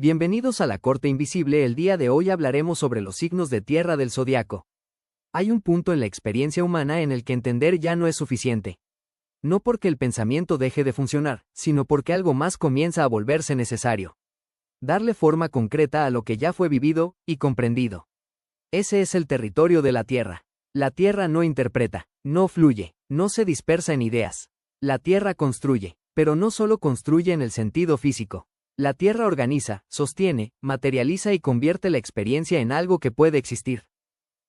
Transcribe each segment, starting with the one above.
Bienvenidos a la Corte Invisible. El día de hoy hablaremos sobre los signos de tierra del zodiaco. Hay un punto en la experiencia humana en el que entender ya no es suficiente. No porque el pensamiento deje de funcionar, sino porque algo más comienza a volverse necesario. Darle forma concreta a lo que ya fue vivido y comprendido. Ese es el territorio de la tierra. La tierra no interpreta, no fluye, no se dispersa en ideas. La tierra construye, pero no solo construye en el sentido físico. La tierra organiza, sostiene, materializa y convierte la experiencia en algo que puede existir.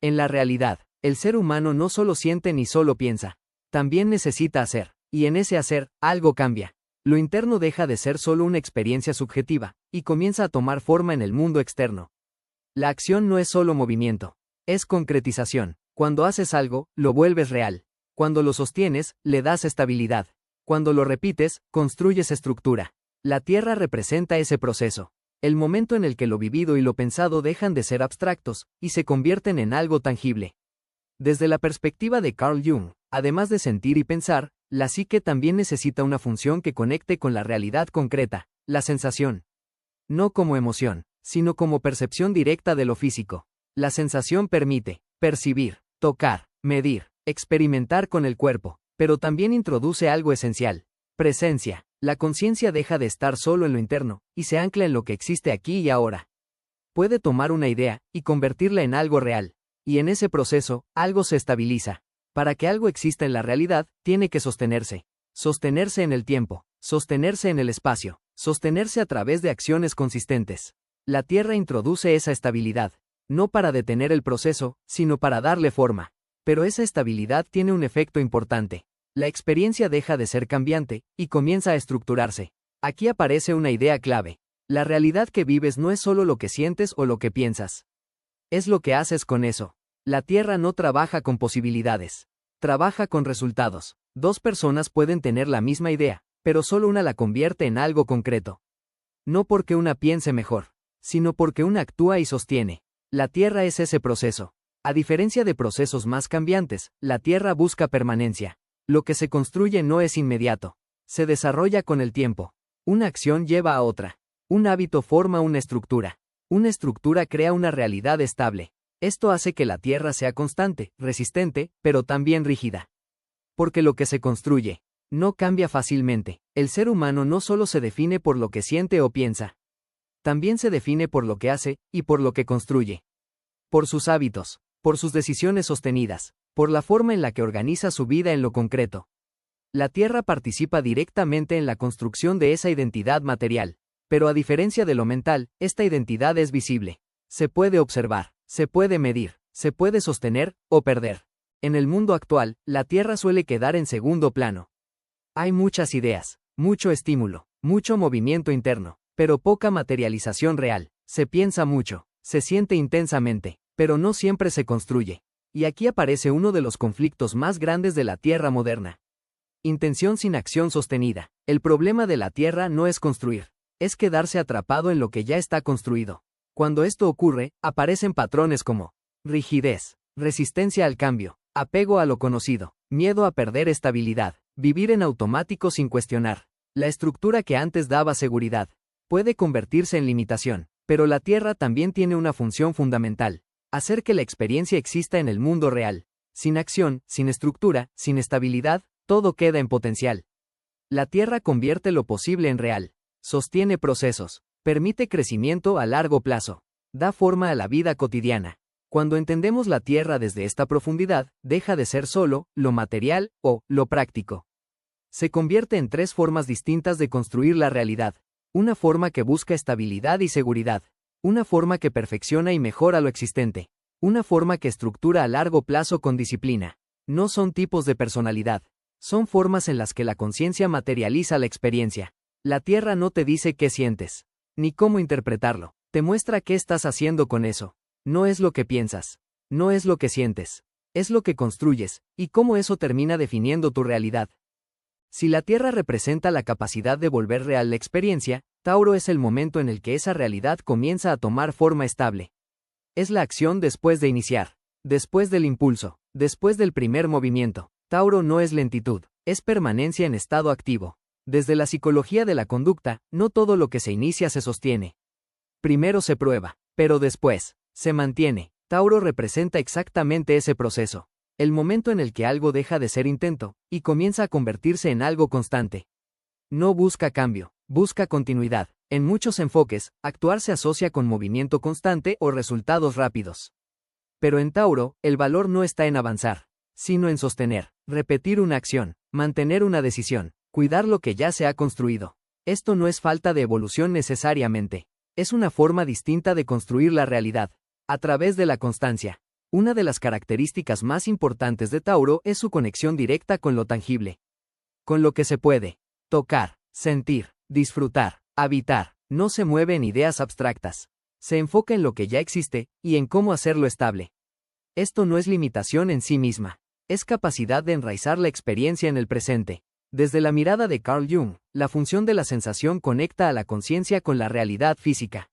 En la realidad, el ser humano no solo siente ni solo piensa. También necesita hacer, y en ese hacer, algo cambia. Lo interno deja de ser solo una experiencia subjetiva, y comienza a tomar forma en el mundo externo. La acción no es solo movimiento, es concretización. Cuando haces algo, lo vuelves real. Cuando lo sostienes, le das estabilidad. Cuando lo repites, construyes estructura. La tierra representa ese proceso. El momento en el que lo vivido y lo pensado dejan de ser abstractos, y se convierten en algo tangible. Desde la perspectiva de Carl Jung, además de sentir y pensar, la psique también necesita una función que conecte con la realidad concreta, la sensación. No como emoción, sino como percepción directa de lo físico. La sensación permite percibir, tocar, medir, experimentar con el cuerpo, pero también introduce algo esencial: presencia. La conciencia deja de estar solo en lo interno, y se ancla en lo que existe aquí y ahora. Puede tomar una idea, y convertirla en algo real. Y en ese proceso, algo se estabiliza. Para que algo exista en la realidad, tiene que sostenerse. Sostenerse en el tiempo, sostenerse en el espacio, sostenerse a través de acciones consistentes. La Tierra introduce esa estabilidad, no para detener el proceso, sino para darle forma. Pero esa estabilidad tiene un efecto importante. La experiencia deja de ser cambiante, y comienza a estructurarse. Aquí aparece una idea clave. La realidad que vives no es solo lo que sientes o lo que piensas. Es lo que haces con eso. La Tierra no trabaja con posibilidades. Trabaja con resultados. Dos personas pueden tener la misma idea, pero solo una la convierte en algo concreto. No porque una piense mejor, sino porque una actúa y sostiene. La Tierra es ese proceso. A diferencia de procesos más cambiantes, la Tierra busca permanencia. Lo que se construye no es inmediato. Se desarrolla con el tiempo. Una acción lleva a otra. Un hábito forma una estructura. Una estructura crea una realidad estable. Esto hace que la Tierra sea constante, resistente, pero también rígida. Porque lo que se construye no cambia fácilmente. El ser humano no solo se define por lo que siente o piensa. También se define por lo que hace, y por lo que construye. Por sus hábitos, por sus decisiones sostenidas, por la forma en la que organiza su vida en lo concreto. La Tierra participa directamente en la construcción de esa identidad material, pero a diferencia de lo mental, esta identidad es visible. Se puede observar, se puede medir, se puede sostener o perder. En el mundo actual, la Tierra suele quedar en segundo plano. Hay muchas ideas, mucho estímulo, mucho movimiento interno, pero poca materialización real. Se piensa mucho, se siente intensamente, pero no siempre se construye. Y aquí aparece uno de los conflictos más grandes de la Tierra moderna. Intención sin acción sostenida. El problema de la Tierra no es construir, es quedarse atrapado en lo que ya está construido. Cuando esto ocurre, aparecen patrones como rigidez, resistencia al cambio, apego a lo conocido, miedo a perder estabilidad, vivir en automático sin cuestionar. La estructura que antes daba seguridad puede convertirse en limitación, pero la Tierra también tiene una función fundamental: hacer que la experiencia exista en el mundo real. Sin acción, sin estructura, sin estabilidad, todo queda en potencial. La Tierra convierte lo posible en real. Sostiene procesos. Permite crecimiento a largo plazo. Da forma a la vida cotidiana. Cuando entendemos la Tierra desde esta profundidad, deja de ser solo lo material o lo práctico. Se convierte en tres formas distintas de construir la realidad. Una forma que busca estabilidad y seguridad. Una forma que perfecciona y mejora lo existente. Una forma que estructura a largo plazo con disciplina. No son tipos de personalidad. Son formas en las que la conciencia materializa la experiencia. La Tierra no te dice qué sientes, ni cómo interpretarlo. Te muestra qué estás haciendo con eso. No es lo que piensas. No es lo que sientes. Es lo que construyes, y cómo eso termina definiendo tu realidad. Si la Tierra representa la capacidad de volver real la experiencia, Tauro es el momento en el que esa realidad comienza a tomar forma estable. Es la acción después de iniciar, después del impulso, después del primer movimiento. Tauro no es lentitud, es permanencia en estado activo. Desde la psicología de la conducta, no todo lo que se inicia se sostiene. Primero se prueba, pero después, se mantiene. Tauro representa exactamente ese proceso. El momento en el que algo deja de ser intento, y comienza a convertirse en algo constante. No busca cambio, busca continuidad. En muchos enfoques, actuar se asocia con movimiento constante o resultados rápidos. Pero en Tauro, el valor no está en avanzar, sino en sostener, repetir una acción, mantener una decisión, cuidar lo que ya se ha construido. Esto no es falta de evolución necesariamente. Es una forma distinta de construir la realidad, a través de la constancia. Una de las características más importantes de Tauro es su conexión directa con lo tangible. Con lo que se puede tocar, sentir, disfrutar, habitar. No se mueve en ideas abstractas. Se enfoca en lo que ya existe, y en cómo hacerlo estable. Esto no es limitación en sí misma. Es capacidad de enraizar la experiencia en el presente. Desde la mirada de Carl Jung, la función de la sensación conecta a la conciencia con la realidad física.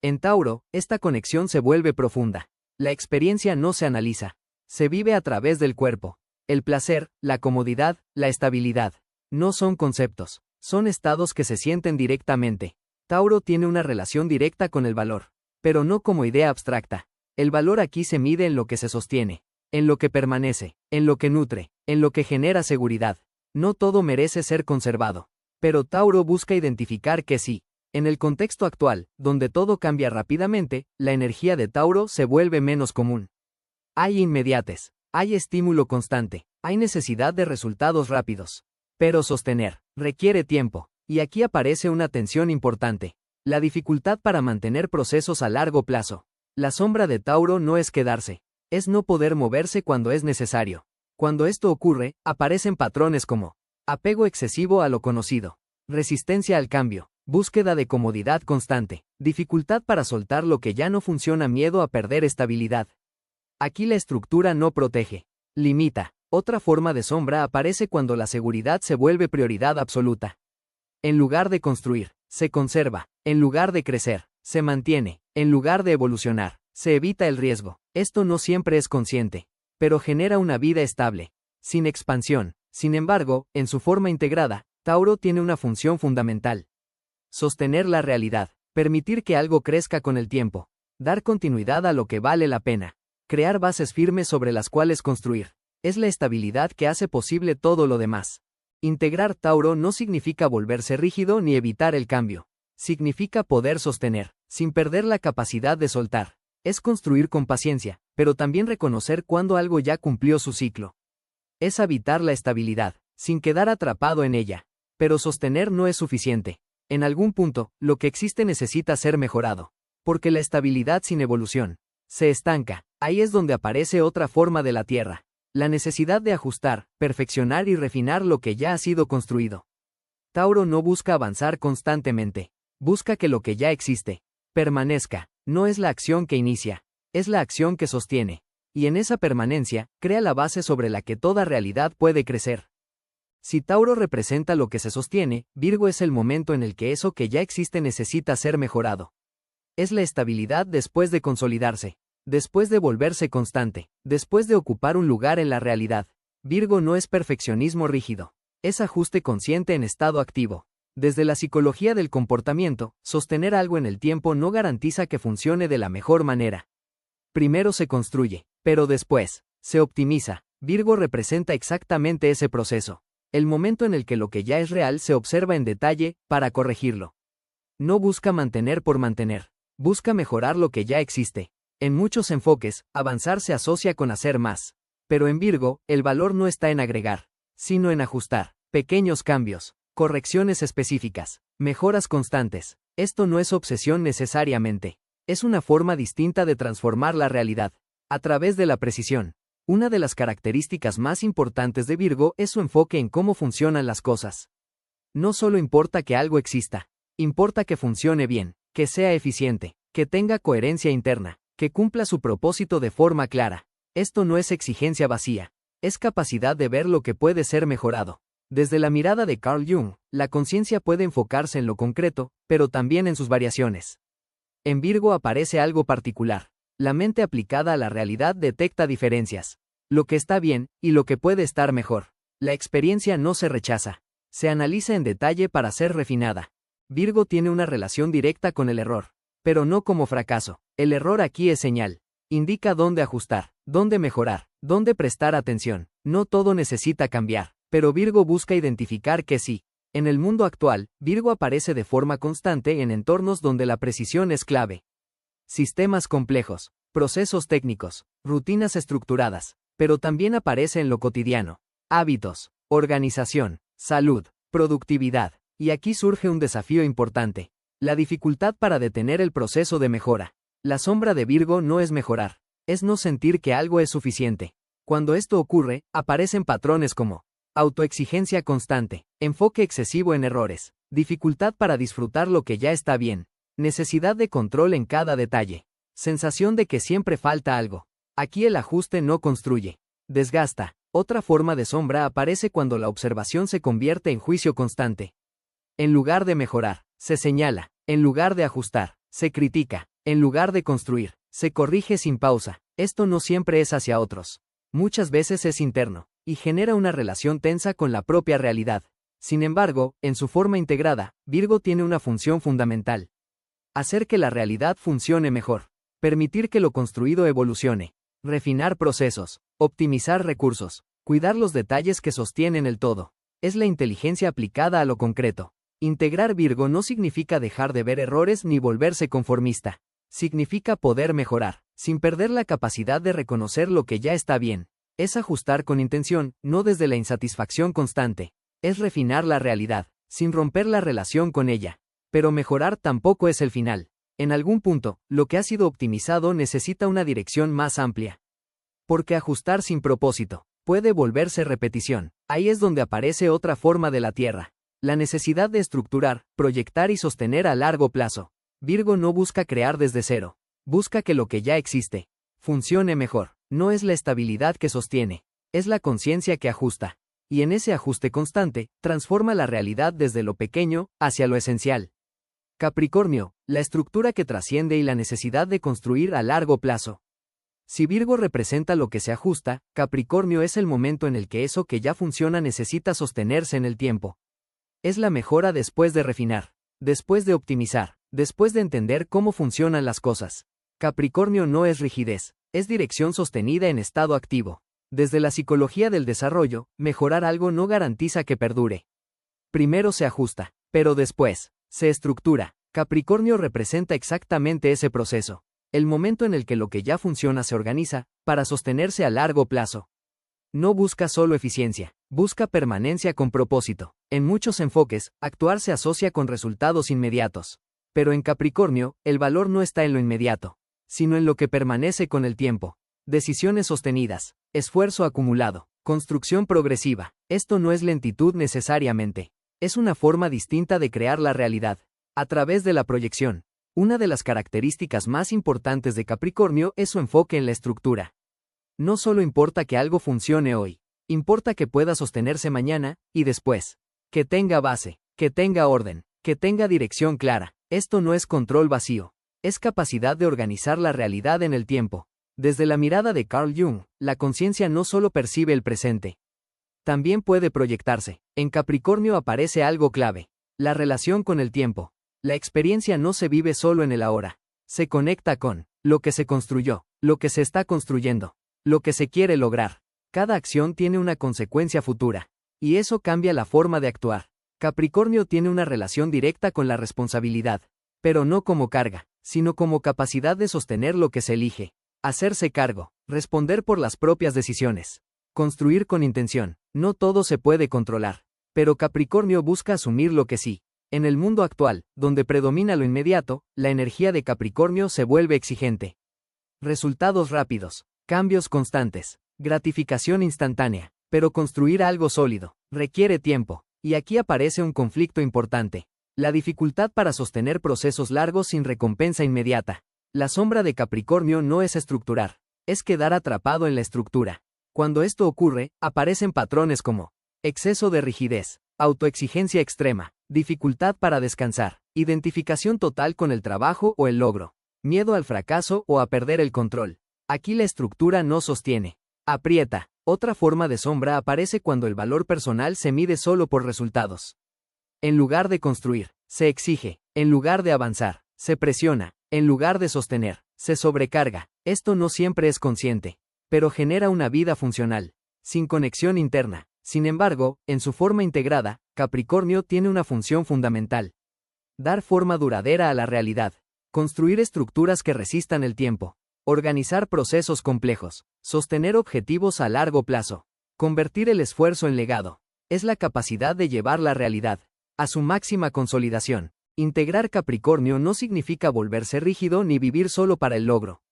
En Tauro, esta conexión se vuelve profunda. La experiencia no se analiza. Se vive a través del cuerpo. El placer, la comodidad, la estabilidad. No son conceptos. Son estados que se sienten directamente. Tauro tiene una relación directa con el valor. Pero no como idea abstracta. El valor aquí se mide en lo que se sostiene. En lo que permanece. En lo que nutre. En lo que genera seguridad. No todo merece ser conservado. Pero Tauro busca identificar que sí. En el contexto actual, donde todo cambia rápidamente, la energía de Tauro se vuelve menos común. Hay inmediates, hay estímulo constante, hay necesidad de resultados rápidos. Pero sostener requiere tiempo, y aquí aparece una tensión importante. La dificultad para mantener procesos a largo plazo. La sombra de Tauro no es quedarse, es no poder moverse cuando es necesario. Cuando esto ocurre, aparecen patrones como apego excesivo a lo conocido, resistencia al cambio, búsqueda de comodidad constante, dificultad para soltar lo que ya no funciona, miedo a perder estabilidad. Aquí la estructura no protege, limita. Otra forma de sombra aparece cuando la seguridad se vuelve prioridad absoluta. En lugar de construir, se conserva. En lugar de crecer, se mantiene. En lugar de evolucionar, se evita el riesgo. Esto no siempre es consciente, pero genera una vida estable, sin expansión. Sin embargo, en su forma integrada, Tauro tiene una función fundamental. Sostener la realidad, permitir que algo crezca con el tiempo, dar continuidad a lo que vale la pena, crear bases firmes sobre las cuales construir. Es la estabilidad que hace posible todo lo demás. Integrar Tauro no significa volverse rígido ni evitar el cambio. Significa poder sostener, sin perder la capacidad de soltar. Es construir con paciencia, pero también reconocer cuando algo ya cumplió su ciclo. Es habitar la estabilidad, sin quedar atrapado en ella. Pero sostener no es suficiente. En algún punto, lo que existe necesita ser mejorado. Porque la estabilidad sin evolución se estanca. Ahí es donde aparece otra forma de la Tierra. La necesidad de ajustar, perfeccionar y refinar lo que ya ha sido construido. Tauro no busca avanzar constantemente. Busca que lo que ya existe permanezca. No es la acción que inicia, es la acción que sostiene. Y en esa permanencia, crea la base sobre la que toda realidad puede crecer. Si Tauro representa lo que se sostiene, Virgo es el momento en el que eso que ya existe necesita ser mejorado. Es la estabilidad después de consolidarse, después de volverse constante, después de ocupar un lugar en la realidad. Virgo no es perfeccionismo rígido, es ajuste consciente en estado activo. Desde la psicología del comportamiento, sostener algo en el tiempo no garantiza que funcione de la mejor manera. Primero se construye, pero después, se optimiza. Virgo representa exactamente ese proceso. El momento en el que lo que ya es real se observa en detalle, para corregirlo. No busca mantener por mantener. Busca mejorar lo que ya existe. En muchos enfoques, avanzar se asocia con hacer más. Pero en Virgo, el valor no está en agregar, sino en ajustar. Pequeños cambios, correcciones específicas, mejoras constantes. Esto no es obsesión necesariamente. Es una forma distinta de transformar la realidad. A través de la precisión. Una de las características más importantes de Virgo es su enfoque en cómo funcionan las cosas. No solo importa que algo exista, importa que funcione bien, que sea eficiente, que tenga coherencia interna, que cumpla su propósito de forma clara. Esto no es exigencia vacía, es capacidad de ver lo que puede ser mejorado. Desde la mirada de Carl Jung, la conciencia puede enfocarse en lo concreto, pero también en sus variaciones. En Virgo aparece algo particular. La mente aplicada a la realidad detecta diferencias. Lo que está bien, y lo que puede estar mejor. La experiencia no se rechaza. Se analiza en detalle para ser refinada. Virgo tiene una relación directa con el error. pero no como fracaso. El error aquí es señal. Indica dónde ajustar, dónde mejorar, dónde prestar atención. No todo necesita cambiar, pero Virgo busca identificar que sí. En el mundo actual, Virgo aparece de forma constante en entornos donde la precisión es clave. Sistemas complejos, procesos técnicos, rutinas estructuradas, pero también aparece en lo cotidiano. Hábitos, organización, salud, productividad. Y aquí surge un desafío importante. La dificultad para detener el proceso de mejora. La sombra de Virgo no es mejorar, es no sentir que algo es suficiente. Cuando esto ocurre, aparecen patrones como autoexigencia constante, enfoque excesivo en errores, dificultad para disfrutar lo que ya está bien, necesidad de control en cada detalle, sensación de que siempre falta algo. Aquí el ajuste no construye, desgasta. Otra forma de sombra aparece cuando la observación se convierte en juicio constante. En lugar de mejorar, se señala. En lugar de ajustar, se critica. En lugar de construir, se corrige sin pausa. Esto no siempre es hacia otros. Muchas veces es interno, y genera una relación tensa con la propia realidad. Sin embargo, en su forma integrada, Virgo tiene una función fundamental. Hacer que la realidad funcione mejor. Permitir que lo construido evolucione. Refinar procesos. Optimizar recursos. Cuidar los detalles que sostienen el todo. Es la inteligencia aplicada a lo concreto. Integrar Virgo no significa dejar de ver errores ni volverse conformista. Significa poder mejorar, sin perder la capacidad de reconocer lo que ya está bien. Es ajustar con intención, no desde la insatisfacción constante. Es refinar la realidad, sin romper la relación con ella. Pero mejorar tampoco es el final. En algún punto, lo que ha sido optimizado necesita una dirección más amplia. Porque ajustar sin propósito puede volverse repetición. Ahí es donde aparece otra forma de la Tierra. La necesidad de estructurar, proyectar y sostener a largo plazo. Virgo no busca crear desde cero. Busca que lo que ya existe funcione mejor. No es la estabilidad que sostiene, es la conciencia que ajusta. Y en ese ajuste constante, transforma la realidad desde lo pequeño hacia lo esencial. Capricornio, la estructura que trasciende y la necesidad de construir a largo plazo. Si Virgo representa lo que se ajusta, Capricornio es el momento en el que eso que ya funciona necesita sostenerse en el tiempo. Es la mejora después de refinar, después de optimizar, después de entender cómo funcionan las cosas. Capricornio no es rigidez, es dirección sostenida en estado activo. Desde la psicología del desarrollo, mejorar algo no garantiza que perdure. Primero se ajusta, pero después se estructura. Capricornio representa exactamente ese proceso. El momento en el que lo que ya funciona se organiza, para sostenerse a largo plazo. No busca solo eficiencia, busca permanencia con propósito. En muchos enfoques, actuar se asocia con resultados inmediatos. Pero en Capricornio, el valor no está en lo inmediato, sino en lo que permanece con el tiempo. Decisiones sostenidas, esfuerzo acumulado, construcción progresiva. Esto no es lentitud necesariamente. Es una forma distinta de crear la realidad. A través de la proyección. Una de las características más importantes de Capricornio es su enfoque en la estructura. No solo importa que algo funcione hoy, importa que pueda sostenerse mañana, y después. Que tenga base, que tenga orden, que tenga dirección clara. Esto no es control vacío. Es capacidad de organizar la realidad en el tiempo. Desde la mirada de Carl Jung, la conciencia no solo percibe el presente. También puede proyectarse. En Capricornio aparece algo clave. La relación con el tiempo. La experiencia no se vive solo en el ahora. Se conecta con lo que se construyó, lo que se está construyendo, lo que se quiere lograr. Cada acción tiene una consecuencia futura. Y eso cambia la forma de actuar. Capricornio tiene una relación directa con la responsabilidad. Pero no como carga, sino como capacidad de sostener lo que se elige. Hacerse cargo, responder por las propias decisiones. Construir con intención. No todo se puede controlar. Pero Capricornio busca asumir lo que sí. En el mundo actual, donde predomina lo inmediato, la energía de Capricornio se vuelve exigente. Resultados rápidos, cambios constantes, gratificación instantánea. Pero construir algo sólido requiere tiempo. Y aquí aparece un conflicto importante. La dificultad para sostener procesos largos sin recompensa inmediata. La sombra de Capricornio no es estructurar, es quedar atrapado en la estructura. Cuando esto ocurre, aparecen patrones como exceso de rigidez, autoexigencia extrema, dificultad para descansar, identificación total con el trabajo o el logro, miedo al fracaso o a perder el control. Aquí la estructura no sostiene. Aprieta. Otra forma de sombra aparece cuando el valor personal se mide solo por resultados. En lugar de construir, se exige. En lugar de avanzar, se presiona. En lugar de sostener, se sobrecarga. Esto no siempre es consciente, pero genera una vida funcional, sin conexión interna. Sin embargo, en su forma integrada, Capricornio tiene una función fundamental: dar forma duradera a la realidad, construir estructuras que resistan el tiempo, organizar procesos complejos, sostener objetivos a largo plazo, convertir el esfuerzo en legado. Es la capacidad de llevar la realidad a su máxima consolidación. Integrar Capricornio no significa volverse rígido ni vivir solo para el logro.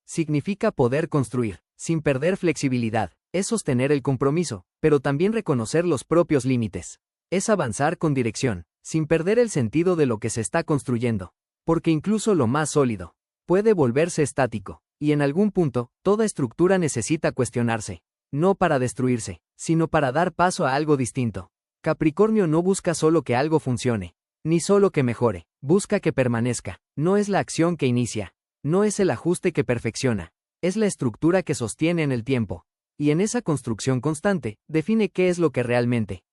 Significa poder construir, sin perder flexibilidad. Es sostener el compromiso, pero también reconocer los propios límites. Es avanzar con dirección, sin perder el sentido de lo que se está construyendo. Porque incluso lo más sólido puede volverse estático, y en algún punto, toda estructura necesita cuestionarse. No para destruirse, sino para dar paso a algo distinto. Capricornio no busca solo que algo funcione, ni solo que mejore, busca que permanezca. No es la acción que inicia, no es el ajuste que perfecciona, es la estructura que sostiene en el tiempo. Y en esa construcción constante, define qué es lo que realmente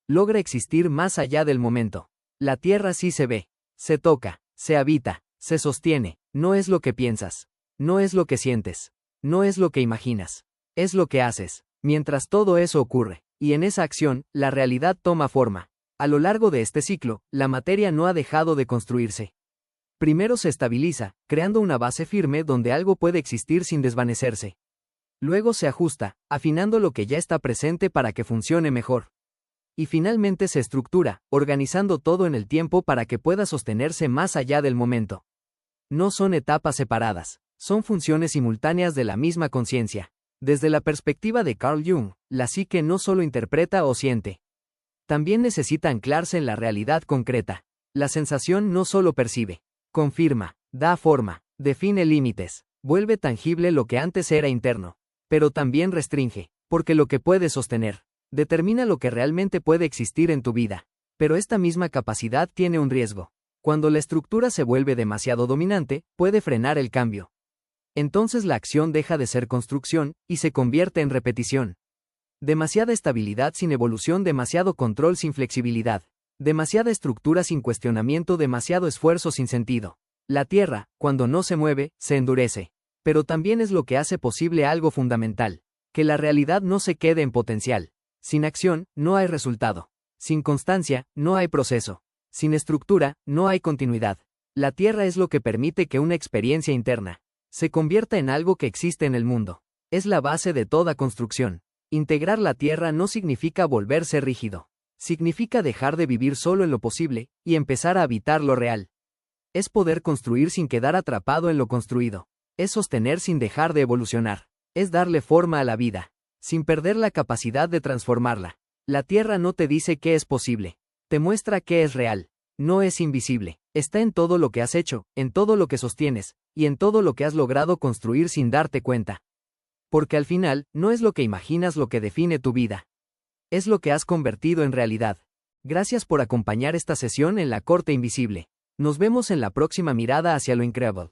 logra existir más allá del momento. La Tierra sí se ve, se toca, se habita, se sostiene. No es lo que piensas, no es lo que sientes, no es lo que imaginas, es lo que haces. Mientras todo eso ocurre, y en esa acción, la realidad toma forma. A lo largo de este ciclo, la materia no ha dejado de construirse. Primero se estabiliza, creando una base firme donde algo puede existir sin desvanecerse. Luego se ajusta, afinando lo que ya está presente para que funcione mejor. Y finalmente se estructura, organizando todo en el tiempo para que pueda sostenerse más allá del momento. No son etapas separadas, son funciones simultáneas de la misma conciencia. Desde la perspectiva de Carl Jung, la psique no solo interpreta o siente. También necesita anclarse en la realidad concreta. La sensación no solo percibe, confirma, da forma, define límites, vuelve tangible lo que antes era interno. Pero también restringe, porque lo que puede sostener determina lo que realmente puede existir en tu vida. Pero esta misma capacidad tiene un riesgo. Cuando la estructura se vuelve demasiado dominante, puede frenar el cambio. Entonces la acción deja de ser construcción y se convierte en repetición. Demasiada estabilidad sin evolución, demasiado control sin flexibilidad, demasiada estructura sin cuestionamiento, demasiado esfuerzo sin sentido. La Tierra, cuando no se mueve, se endurece. Pero también es lo que hace posible algo fundamental: que la realidad no se quede en potencial. Sin acción, no hay resultado. Sin constancia, no hay proceso. Sin estructura, no hay continuidad. La Tierra es lo que permite que una experiencia interna se convierta en algo que existe en el mundo. Es la base de toda construcción. Integrar la Tierra no significa volverse rígido. Significa dejar de vivir solo en lo posible y empezar a habitar lo real. Es poder construir sin quedar atrapado en lo construido. Es sostener sin dejar de evolucionar. Es darle forma a la vida, sin perder la capacidad de transformarla. La Tierra no te dice qué es posible, te muestra qué es real. No es invisible, está en todo lo que has hecho, en todo lo que sostienes, y en todo lo que has logrado construir sin darte cuenta. Porque al final, no es lo que imaginas lo que define tu vida. Es lo que has convertido en realidad. Gracias por acompañar esta sesión en la Corte Invisible. Nos vemos en la próxima mirada hacia lo increíble.